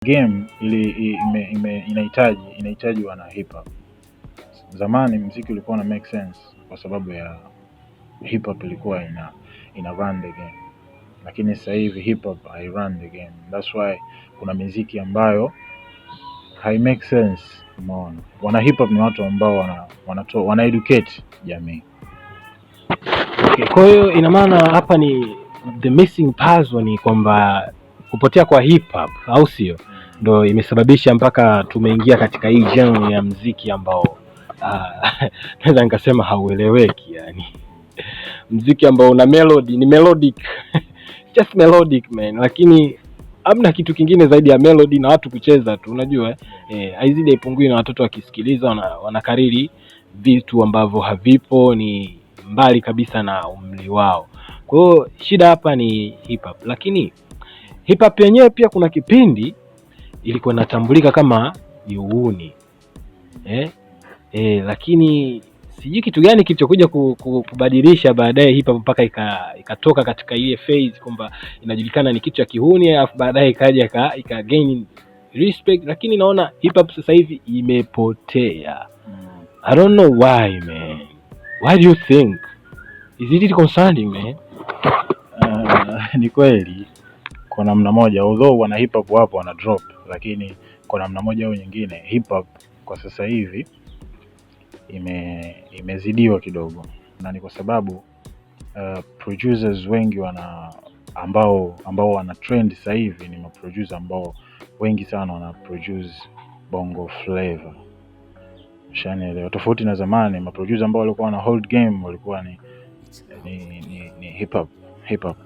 Game inahitaji wana hip hop. Zamani muziki ulikuwa na make sense kwa sababu ya hip hop ilikuwa ina run the game, lakini sasa hivi hip hop hai run the game. That's why kuna muziki ambayo hai make sense. Umeona, wana hip hop ni watu ambao wana educate jamii. Okay, kwa hiyo ina maana hapa ni the missing puzzle ni kwamba kupotea kwa hip hop, au sio? Ndo imesababisha mpaka tumeingia katika hii genre ya muziki ambao naweza nikasema haueleweki, yani muziki ambao una melody, ni melodic just melodic man, lakini hamna kitu kingine zaidi ya melody na watu kucheza tu, unajua haizidi haipungui, na watoto wakisikiliza wanakariri vitu ambavyo havipo, ni mbali kabisa na umri wao. Kwa hiyo shida hapa ni hip hop, lakini hip hop yenyewe pia kuna kipindi ilikuwa inatambulika kama ni uhuni lakini sijui kitu gani kilichokuja kubadilisha baadaye hip hop mpaka ikatoka katika ile phase kwamba inajulikana ni kitu cha kihuni, alafu baadaye ikaja gain respect, lakini naona hip hop sasa hivi imepotea. I don't know why man. Why do you think? Is it concerning man? Ni kweli kwa namna moja, although wana hip hop wapo wana drop, lakini kwa namna moja au nyingine hip hop kwa sasa hivi imezidiwa kidogo, na ni kwa sababu producers wengi ambao wana trend sasa hivi ni maproducer ambao wengi sana wana produce bongo flavor. Shanaelewa, tofauti na zamani maproducer ambao walikuwa wana hold game walikuwa ni hip hop.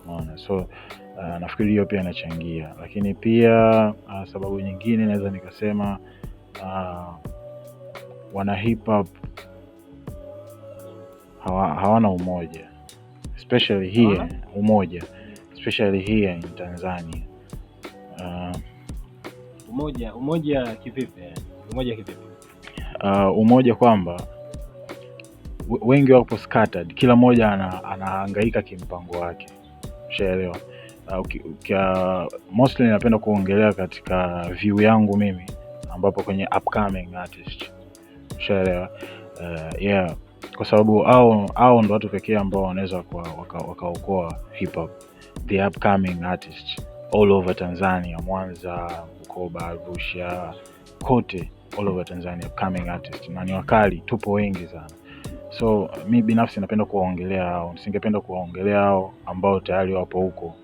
Unaona, so nafikiri hiyo pia inachangia, lakini pia sababu nyingine naweza nikasema wana hip hop hawana umoja, especially here in Tanzania. Umoja kivipi? Umoja kwamba wengi wapo scattered, kila mmoja anahangaika kimpango wake. Ushaelewa? Mostly napenda kuongelea katika view yangu mimi, ambapo kwenye upcoming artist. Ushaelewa? Kwa sababu hao ndo watu pekee ambao wanaweza wakaokoa hip hop, the upcoming artist all over Tanzania, Mwanza, Bukoba, Arusha, kote all over Tanzania, upcoming artist, na ni wakali, tupo wengi sana. So mi binafsi napenda kuwaongelea hao, nisingependa kuwaongelea hao ambao tayari wapo huko,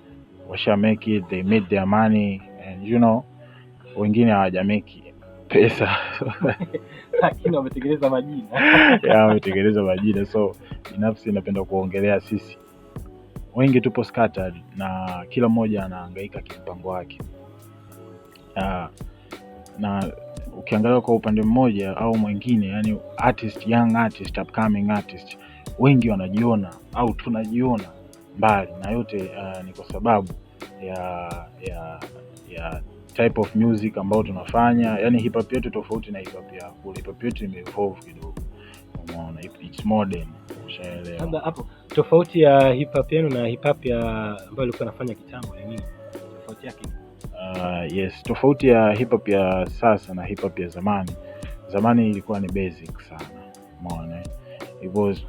washa make it, they made their money, and wengine hawaja make pesa lakini wametengeneza majina wametengeneza majina. So binafsi napenda kuongelea sisi wengi tupo scattered na kila mmoja anahangaika kimpango wake. Na ukiangalia kwa upande mmoja au mwingine, yani young artist, upcoming artist, wengi wanajiona au tunajiona mbali na yote. Ni kwa sababu ya type of music ambao tunafanya, yani hip hop yetu tofauti na hip hop ya kule. Hip hop yetu imeevolve kidogo, umeona, it's modern. Ushaelewa hapo tofauti ya hip hop yenu na hip hop ya ambayo ilikuwa inafanya kitambo ni nini tofauti yake? Yes, tofauti ya hip hop ya sasa na hip hop ya zamani ilikuwa ni basic sana, umeona, it was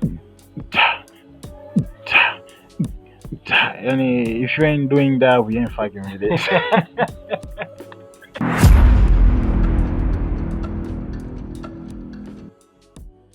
yani if you ain't doing that we ain't fucking with it